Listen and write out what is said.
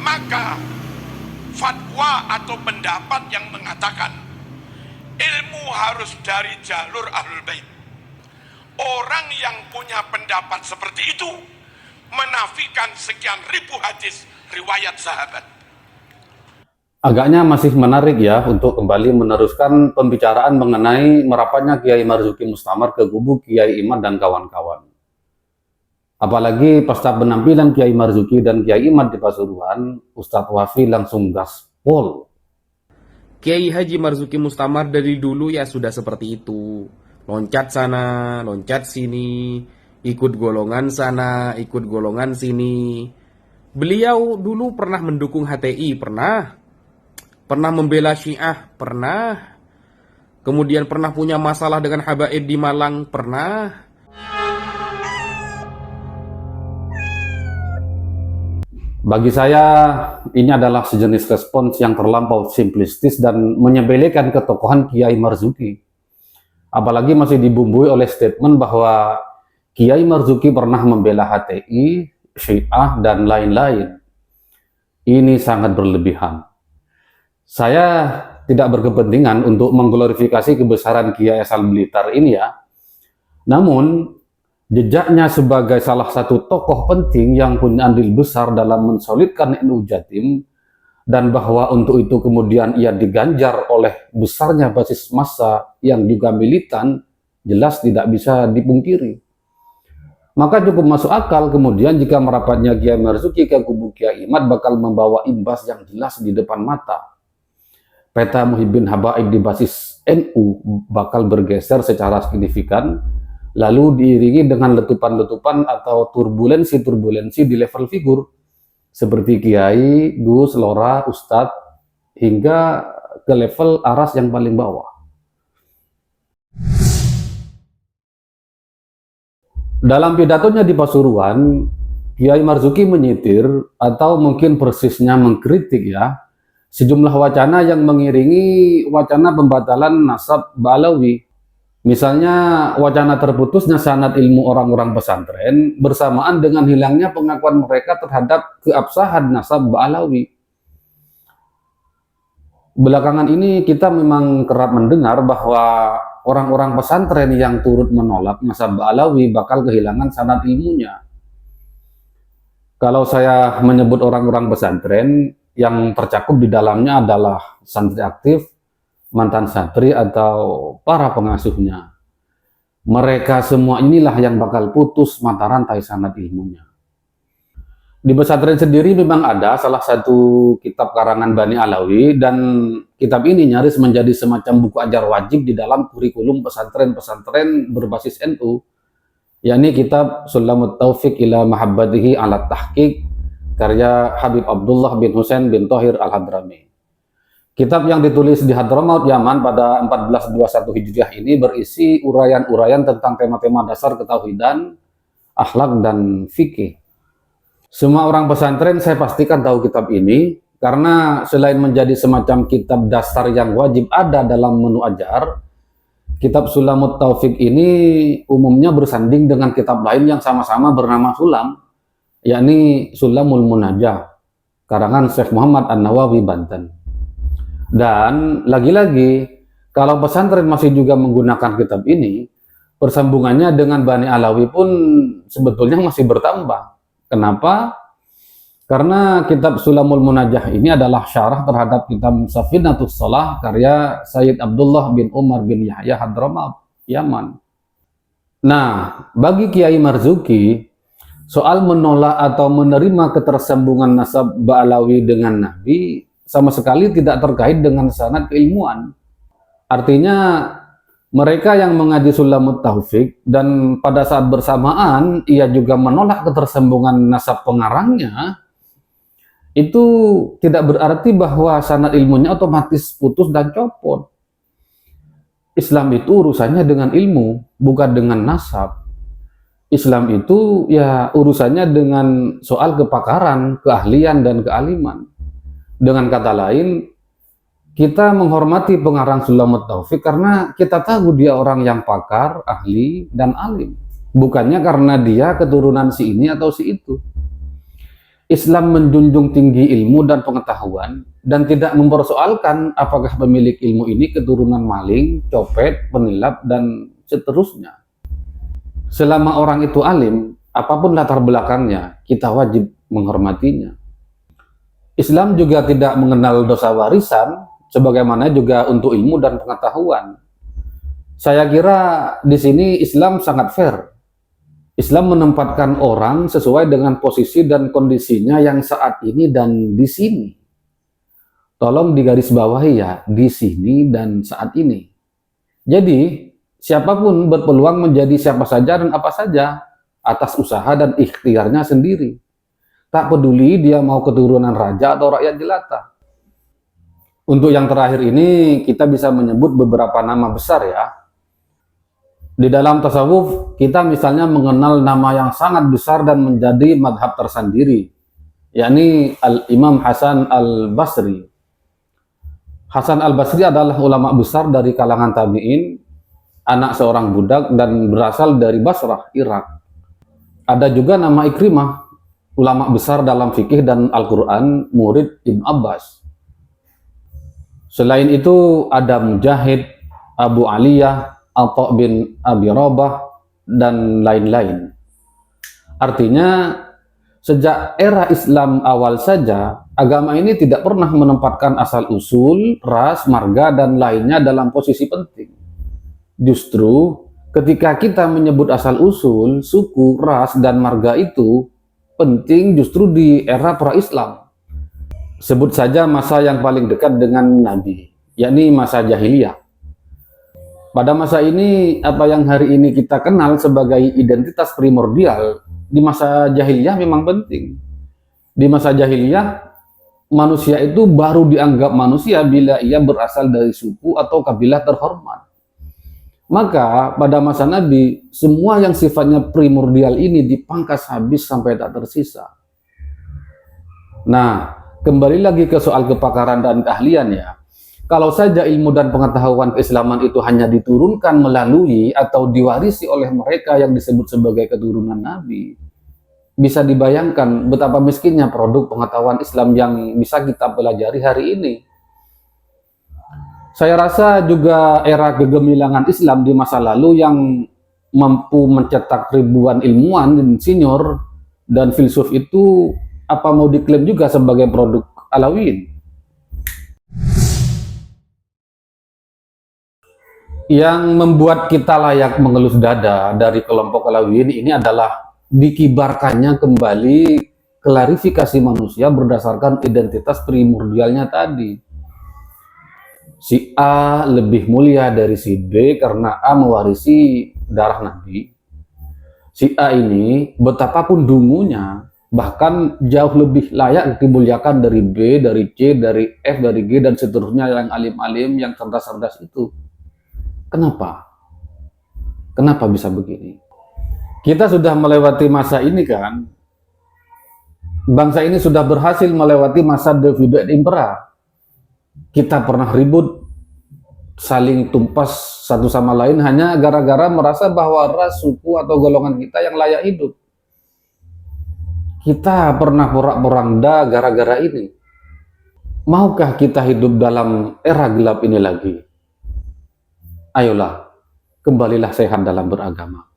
Maka fatwa atau pendapat yang mengatakan ilmu harus dari jalur Ahlul Bait, orang yang punya pendapat seperti itu menafikan sekian ribu hadis riwayat sahabat. Agaknya masih menarik ya untuk kembali meneruskan pembicaraan mengenai merapatnya Kiai Marzuki Mustamar ke kubu Kiai Imad dan kawan-kawan. Apalagi pasca penampilan Kiai Marzuki dan Kiai Imad di Pasuruan, Ustadz Wafi langsung gaspol. Kiai Haji Marzuki Mustamar dari dulu ya sudah seperti itu. Loncat sana, loncat sini, ikut golongan sana, ikut golongan sini. Beliau dulu pernah mendukung HTI, pernah membela Syiah, pernah. Kemudian pernah punya masalah dengan Habaib di Malang, pernah. Bagi saya, ini adalah sejenis respons yang terlampau simplistis dan menyepelekan ketokohan Kiai Marzuki. Apalagi masih dibumbui oleh statement bahwa Kiai Marzuki pernah membela HTI, Syiah, dan lain-lain. Ini sangat berlebihan. Saya tidak berkepentingan untuk mengglorifikasi kebesaran Kiai asal Blitar ini ya. Namun, jejaknya sebagai salah satu tokoh penting yang punya andil besar dalam mensolidkan NU Jatim, dan bahwa untuk itu kemudian ia diganjar oleh besarnya basis massa yang juga militan, jelas tidak bisa dipungkiri. Maka cukup masuk akal kemudian jika merapatnya Kiai Marzuki ke kubu Kiai Imad bakal membawa imbas yang jelas di depan mata. Peta Muhyiddin Habaib di basis NU bakal bergeser secara signifikan, lalu diiringi dengan letupan-letupan atau turbulensi-turbulensi di level figur, seperti Kiai, Gus, Lora, Ustadz, hingga ke level aras yang paling bawah. Dalam pidatonya di Pasuruan, Kiai Marzuki menyitir, atau mungkin persisnya mengkritik ya, sejumlah wacana yang mengiringi wacana pembatalan nasab Ba'alawi. Misalnya wacana terputusnya sanad ilmu orang-orang pesantren bersamaan dengan hilangnya pengakuan mereka terhadap keabsahan nasab Ba'alawi. Belakangan ini kita memang kerap mendengar bahwa orang-orang pesantren yang turut menolak nasab Ba'alawi bakal kehilangan sanad ilmunya. Kalau saya menyebut orang-orang pesantren, yang tercakup di dalamnya adalah santri aktif, mantan santri, atau para pengasuhnya. Mereka semua inilah yang bakal putus mata rantai sanad ilmunya. Di pesantren sendiri memang ada salah satu kitab karangan Bani Alawi, dan kitab ini nyaris menjadi semacam buku ajar wajib di dalam kurikulum pesantren-pesantren berbasis NU, yakni kitab Sulamut Taufiq ila Mahabbatihi ala Tahqiq, karya Habib Abdullah bin Husain bin Thohir Al-Hadrami. Kitab yang ditulis di Hadramaut, Yaman pada 1421 Hijriah ini berisi uraian-uraian tentang tema-tema dasar ketauhidan, akhlak, dan fikih. Semua orang pesantren saya pastikan tahu kitab ini, karena selain menjadi semacam kitab dasar yang wajib ada dalam menu ajar, kitab Sulamut Taufiq ini umumnya bersanding dengan kitab lain yang sama-sama bernama Sulam, yakni Sulamul Munajah, karangan Syekh Muhammad An-Nawawi, Banten. Dan lagi-lagi, kalau pesantren masih juga menggunakan kitab ini, persambungannya dengan Bani Alawi pun sebetulnya masih bertambah. Kenapa? Karena kitab Sulamul Munajah ini adalah syarah terhadap kitab Safinatus Shalah karya Sayyid Abdullah bin Umar bin Yahya Hadramaut, Yaman. Nah, bagi Kiai Marzuki, soal menolak atau menerima ketersambungan nasab Ba'alawi dengan Nabi sama sekali tidak terkait dengan sanad keilmuan. Artinya mereka yang mengaji Sulamut Taufiq dan pada saat bersamaan ia juga menolak ketersambungan nasab pengarangnya, itu tidak berarti bahwa sanad ilmunya otomatis putus dan copot. Islam itu urusannya dengan ilmu, bukan dengan nasab. Islam itu ya urusannya dengan soal kepakaran, keahlian, dan kealiman. Dengan kata lain, kita menghormati pengarang Sulamut Taufiq karena kita tahu dia orang yang pakar, ahli, dan alim. Bukannya karena dia keturunan si ini atau si itu. Islam menjunjung tinggi ilmu dan pengetahuan dan tidak mempersoalkan apakah pemilik ilmu ini keturunan maling, copet, penilap, dan seterusnya. Selama orang itu alim, apapun latar belakangnya, kita wajib menghormatinya. Islam juga tidak mengenal dosa warisan, sebagaimana juga untuk ilmu dan pengetahuan. Saya kira di sini Islam sangat fair. Islam menempatkan orang sesuai dengan posisi dan kondisinya yang saat ini dan di sini. Tolong digarisbawahi ya, di sini dan saat ini. Jadi, siapapun berpeluang menjadi siapa saja dan apa saja atas usaha dan ikhtiarnya sendiri. Tak peduli dia mau keturunan raja atau rakyat jelata. Untuk yang terakhir ini, kita bisa menyebut beberapa nama besar ya. Di dalam tasawuf, kita misalnya mengenal nama yang sangat besar dan menjadi madhab tersendiri, yakni Al-Imam Hasan Al-Basri. Hasan Al-Basri adalah ulama besar dari kalangan tabi'in, anak seorang budak dan berasal dari Basrah, Irak. Ada juga nama Ikrimah, ulama besar dalam fikih dan Al-Quran, murid Ibn Abbas. Selain itu ada Mujahid, Abu Aliyah, Atha bin Abi Rabah, dan lain-lain. Artinya, sejak era Islam awal saja, agama ini tidak pernah menempatkan asal-usul, ras, marga, dan lainnya dalam posisi penting. Justru, ketika kita menyebut asal-usul, suku, ras, dan marga itu penting justru di era pra-Islam. Sebut saja masa yang paling dekat dengan Nabi, yakni masa jahiliyah. Pada masa ini, apa yang hari ini kita kenal sebagai identitas primordial, di masa jahiliyah memang penting. Di masa jahiliyah, manusia itu baru dianggap manusia bila ia berasal dari suku atau kabilah terhormat. Maka pada masa Nabi, semua yang sifatnya primordial ini dipangkas habis sampai tak tersisa. Nah, kembali lagi ke soal kepakaran dan keahlian ya. Kalau saja ilmu dan pengetahuan keislaman itu hanya diturunkan melalui atau diwarisi oleh mereka yang disebut sebagai keturunan Nabi, bisa dibayangkan betapa miskinnya produk pengetahuan Islam yang bisa kita pelajari hari ini. Saya rasa juga era kegemilangan Islam di masa lalu yang mampu mencetak ribuan ilmuwan, insinyur, dan filsuf itu apa mau diklaim juga sebagai produk Alawiyyin? Yang membuat kita layak mengelus dada dari kelompok Alawiyyin ini adalah dikibarkannya kembali klarifikasi manusia berdasarkan identitas primordialnya tadi. Si A lebih mulia dari si B karena A mewarisi darah Nabi. Si A ini betapapun dungunya bahkan jauh lebih layak dimuliakan dari B, dari C, dari F, dari G, dan seterusnya yang alim-alim, yang cerdas-cerdas itu. Kenapa? Kenapa bisa begini? Kita sudah melewati masa ini kan? Bangsa ini sudah berhasil melewati masa divide et impera. Kita pernah ribut, saling tumpas satu sama lain hanya gara-gara merasa bahwa ras, suku, atau golongan kita yang layak hidup. Kita pernah porak-poranda gara-gara ini. Maukah kita hidup dalam era gelap ini lagi? Ayolah, kembalilah sehat dalam beragama.